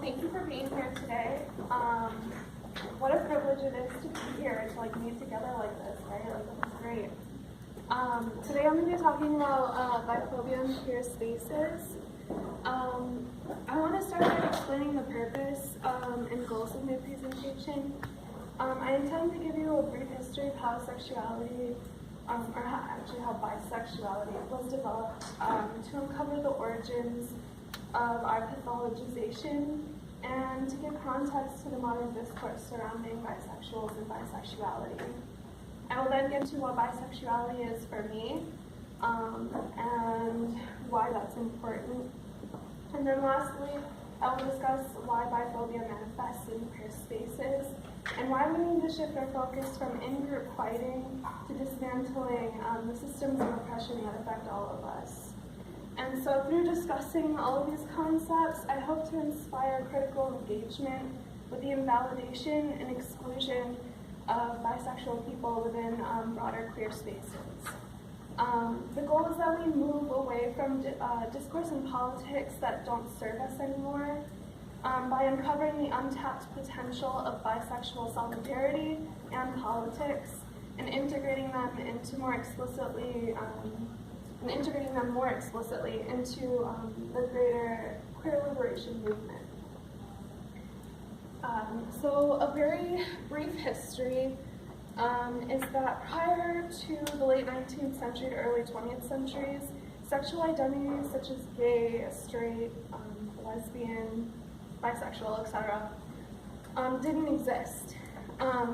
Thank you for being here today. What a privilege it is to be here to meet together like this, right? This is great. Today I'm going to be talking about biphobia in queer spaces. I want to start by explaining the purpose and goals of my presentation. I intend to give you a brief history of how sexuality, or how bisexuality was developed, to uncover the origins of our pathologization and to give context to the modern discourse surrounding bisexuals and bisexuality. I will then get to what bisexuality is for me and why that's important. And then lastly, I will discuss why biphobia manifests in queer spaces and why we need to shift our focus from in-group fighting to dismantling the systems of oppression that affect all of us. And so through discussing all of these concepts, I hope to inspire critical engagement with the invalidation and exclusion of bisexual people within broader queer spaces. The goal is that we move away from discourse and politics that don't serve us anymore by uncovering the untapped potential of bisexual solidarity and politics and integrating them more explicitly into the greater queer liberation movement. So a very brief history is that prior to the late 19th century to early 20th centuries, sexual identities such as gay, straight, lesbian, bisexual, etc. Didn't exist.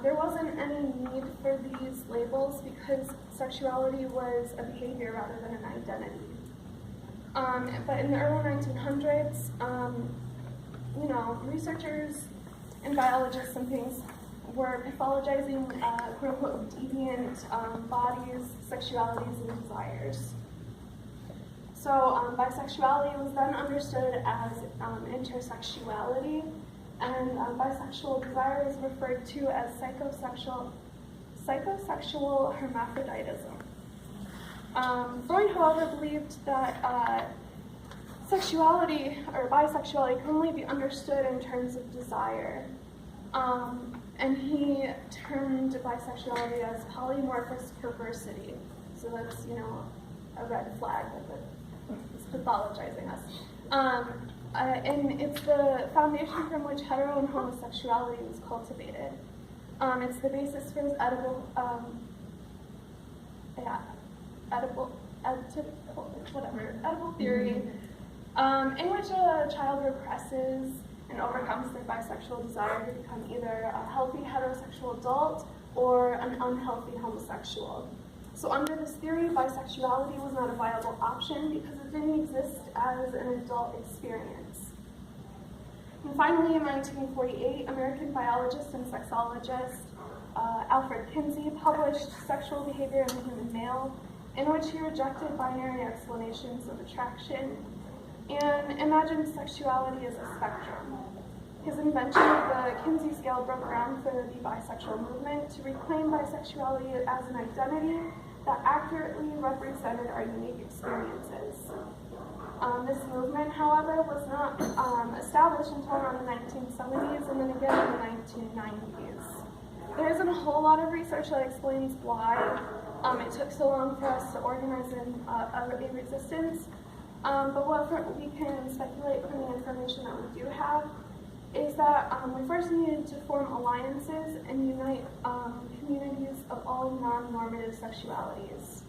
There wasn't any need for these labels because sexuality was a behavior rather than an identity. But in the early 1900s, researchers and biologists and things were pathologizing quote-unquote deviant bodies, sexualities, and desires. So bisexuality was then understood as intersexuality, and bisexual desire is referred to as psychosexual hermaphroditism. Freud, however, believed that sexuality or bisexuality can only be understood in terms of desire, and he termed bisexuality as polymorphous perversity. So that's a red flag that it's pathologizing us. And it's the foundation from which hetero and homosexuality was cultivated. It's the basis for this edible theory, in which a child represses and overcomes their bisexual desire to become either a healthy heterosexual adult or an unhealthy homosexual. So under this theory, bisexuality was not a viable option because it didn't exist as an adult experience. And finally, in 1948, American biologist and sexologist Alfred Kinsey published Sexual Behavior in the Human Male, in which he rejected binary explanations of attraction and imagined sexuality as a spectrum. His invention of the Kinsey scale broke ground for the bisexual movement to reclaim bisexuality as an identity that accurately represented our unique experiences. This movement, however, was not established until around the 1970s and then again in the 1990s. There isn't a whole lot of research that explains why it took so long for us to organize a resistance, but what we can speculate from the information that we do have is that we first needed to form alliances and unite communities of all non-normative sexualities.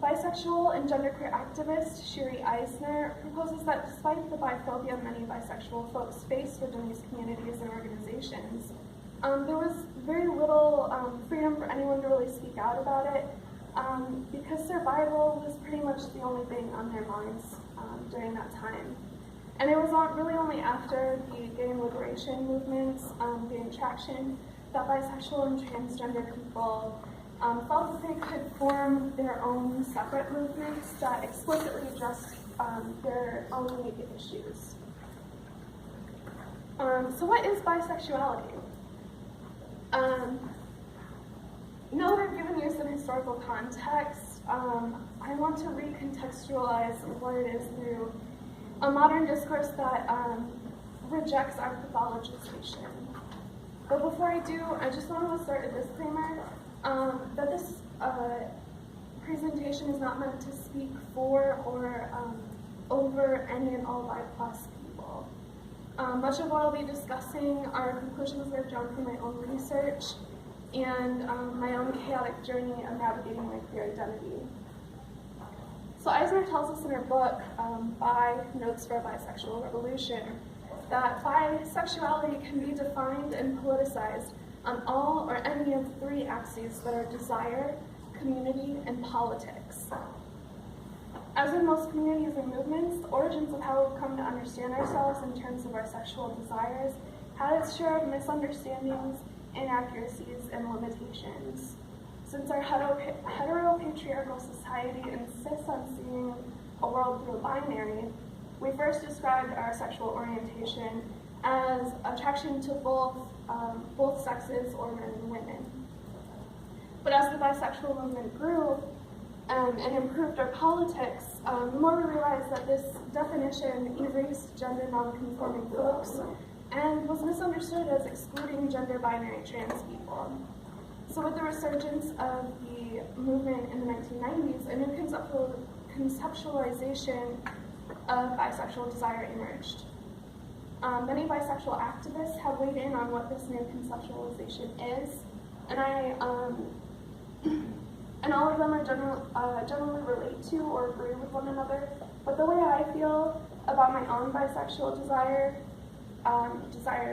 Bisexual and genderqueer activist Shiri Eisner proposes that despite the biphobia many bisexual folks face within these communities and organizations, there was very little freedom for anyone to really speak out about it because survival was pretty much the only thing on their minds during that time. And it was really only after the gay liberation movements gained traction that bisexual and transgender people felt that they could form their own separate movements that explicitly addressed their own unique issues. So what is bisexuality? Now that I've given you some historical context, I want to recontextualize what it is through a modern discourse that rejects our pathologization. But before I do, I just want to assert a disclaimer that this presentation is not meant to speak for or over any and all BIPOC people. Much of what I'll be discussing are conclusions I've drawn from my own research and my own chaotic journey of navigating my queer identity. So Eisner tells us in her book, Bi, Notes for a Bisexual Revolution, that bisexuality can be defined and politicized on all or any of three axes that are desire, community, and politics. As in most communities and movements, the origins of how we've come to understand ourselves in terms of our sexual desires had its share of misunderstandings, inaccuracies, and limitations. Since our heteropatriarchal society insists on seeing a world through a binary, we first described our sexual orientation as attraction to both sexes, or men and women. But as the bisexual movement grew and improved our politics, the more we realized that this definition erased gender non-conforming folks and was misunderstood as excluding gender binary trans people. So with the resurgence of the movement in the 1990s, a new conceptualization of bisexual desire emerged. Many bisexual activists have weighed in on what this new conceptualization is, and all of them are generally relate to or agree with one another. But the way I feel about my own bisexual desires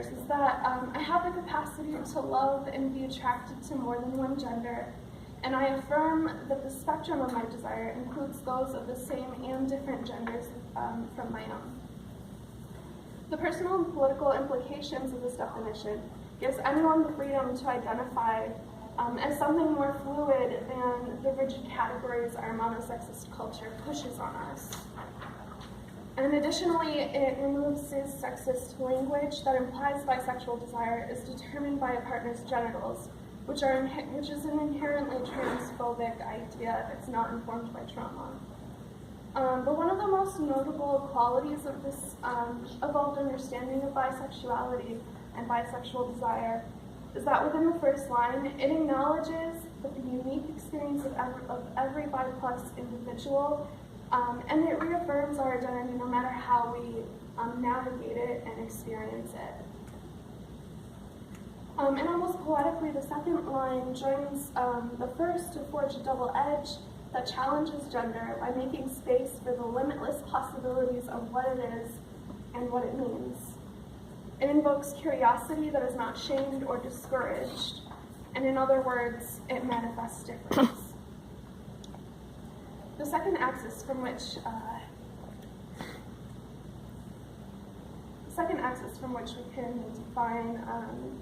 is that I have the capacity to love and be attracted to more than one gender, and I affirm that the spectrum of my desire includes those of the same and different genders from my own. The personal and political implications of this definition gives anyone the freedom to identify as something more fluid than the rigid categories our monosexist culture pushes on us. And additionally, it removes cis-sexist language that implies bisexual desire is determined by a partner's genitals, which is an inherently transphobic idea that's not informed by trauma. But one of the most notable qualities of this evolved understanding of bisexuality and bisexual desire is that within the first line, it acknowledges that the unique experience of every BIPOC individual, and it reaffirms our identity no matter how we navigate it and experience it. And almost poetically, the second line joins the first to forge a double edge that challenges gender by making space for the limitless possibilities of what it is and what it means. It invokes curiosity that is not shamed or discouraged, and in other words, it manifests difference. The second axis from which we can define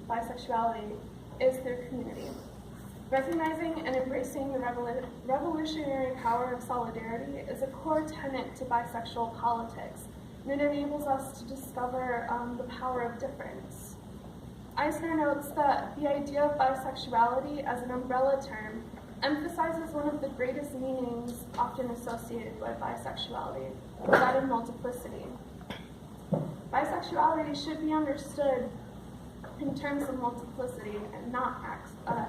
bisexuality is through community. Recognizing and embracing the revolutionary power of solidarity is a core tenet to bisexual politics, and it enables us to discover the power of difference. Eisner notes that the idea of bisexuality as an umbrella term emphasizes one of the greatest meanings often associated with bisexuality, that of multiplicity. Bisexuality should be understood in terms of multiplicity and not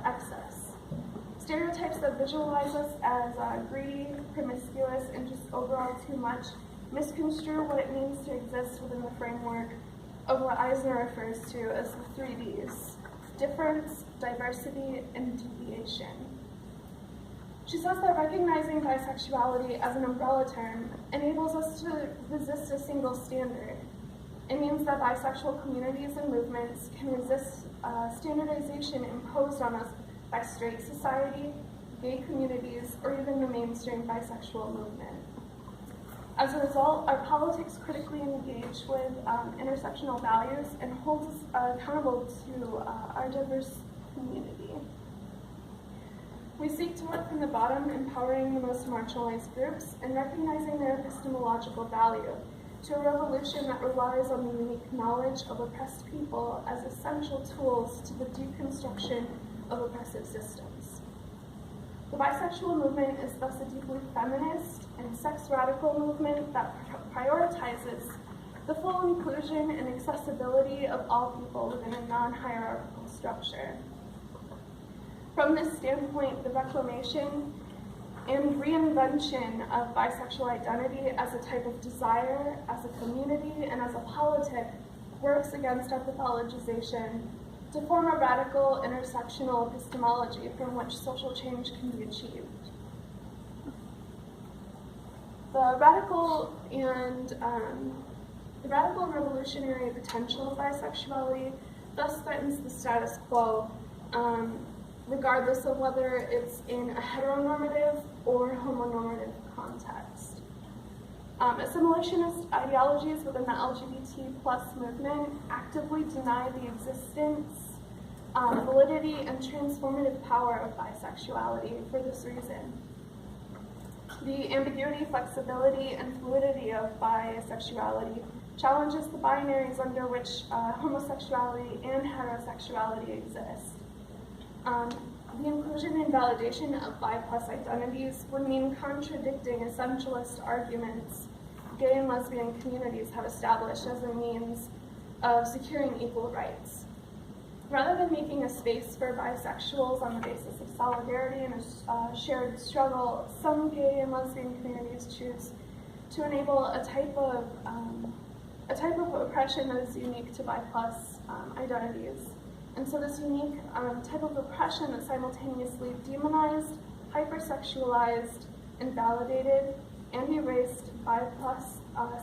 excess. Stereotypes that visualize us as greedy, promiscuous, and just overall too much misconstrue what it means to exist within the framework of what Eisner refers to as the 3 Ds: difference, diversity, and deviation. She says that recognizing bisexuality as an umbrella term enables us to resist a single standard. It means that bisexual communities and movements can resist standardization imposed on us by straight society, gay communities, or even the mainstream bisexual movement. As a result, our politics critically engage with intersectional values and holds us accountable to our diverse community. We seek to work from the bottom, empowering the most marginalized groups and recognizing their epistemological value to a revolution that relies on the unique knowledge of oppressed people as essential tools to the deconstruction of oppressive systems. The bisexual movement is thus a deeply feminist and sex radical movement that prioritizes the full inclusion and accessibility of all people within a non-hierarchical structure. From this standpoint, the reclamation and reinvention of bisexual identity as a type of desire, as a community, and as a politic works against our pathologization to form a radical intersectional epistemology from which social change can be achieved. The radical and revolutionary potential of bisexuality thus threatens the status quo, regardless of whether it's in a heteronormative or homonormative context. Assimilationist ideologies within the LGBT+ movement actively deny the existence, validity, and transformative power of bisexuality for this reason. The ambiguity, flexibility, and fluidity of bisexuality challenges the binaries under which homosexuality and heterosexuality exist. The inclusion and validation of bi+ identities would mean contradicting essentialist arguments gay and lesbian communities have established as a means of securing equal rights. Rather than making a space for bisexuals on the basis of solidarity and a shared struggle, some gay and lesbian communities choose to enable a type of oppression that is unique to bi+ identities. And so this unique type of oppression that simultaneously demonized, hypersexualized, invalidated, and erased bi+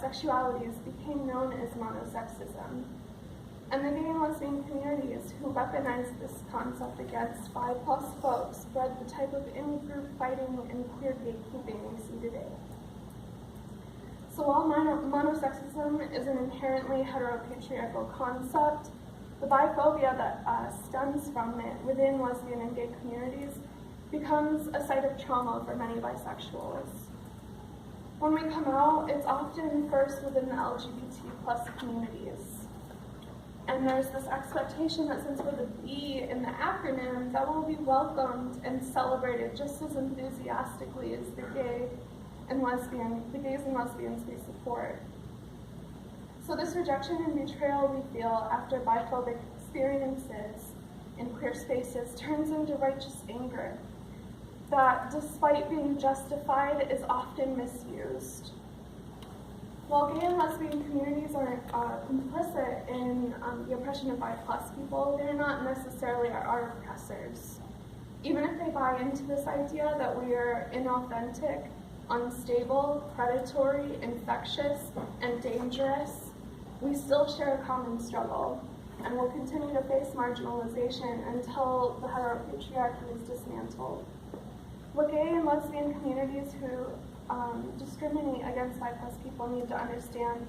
sexualities became known as monosexism. And the gay and lesbian communities who weaponized this concept against bi+ folks bred the type of in-group fighting and queer gatekeeping we see today. So while monosexism is an inherently heteropatriarchal concept, the biphobia that stems from it within lesbian and gay communities becomes a site of trauma for many bisexuals. When we come out, it's often first within the LGBT+ communities. And there's this expectation that since we're the B in the acronym, that we'll be welcomed and celebrated just as enthusiastically as the gays and lesbians we support. So this rejection and betrayal we feel after biphobic experiences in queer spaces turns into righteous anger that, despite being justified, is often misused. While gay and lesbian communities are complicit in the oppression of bi+ people, they're not necessarily our oppressors. Even if they buy into this idea that we are inauthentic, unstable, predatory, infectious, and dangerous, we still share a common struggle, and will continue to face marginalization until the heteropatriarchy is dismantled. What gay and lesbian communities who discriminate against bi+ people need to understand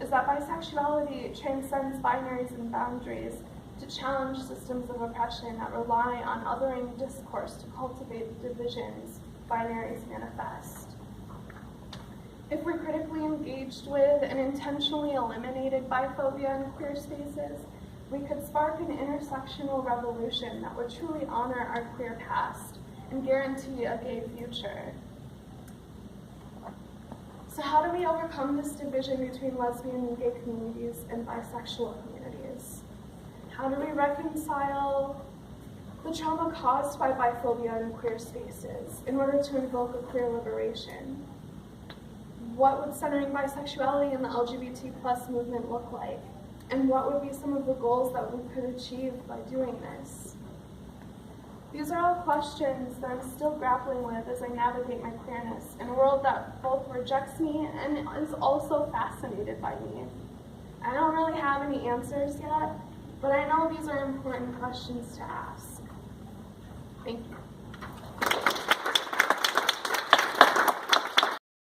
is that bisexuality transcends binaries and boundaries to challenge systems of oppression that rely on othering discourse to cultivate the divisions binaries manifest. If we're critically engaged with and intentionally eliminated biphobia in queer spaces, we could spark an intersectional revolution that would truly honor our queer past and guarantee a gay future. So how do we overcome this division between lesbian and gay communities and bisexual communities? How do we reconcile the trauma caused by biphobia in queer spaces in order to invoke a queer liberation? What would centering bisexuality in the LGBT+ movement look like? And what would be some of the goals that we could achieve by doing this? These are all questions that I'm still grappling with as I navigate my queerness in a world that both rejects me and is also fascinated by me. I don't really have any answers yet, but I know these are important questions to ask. Thank you.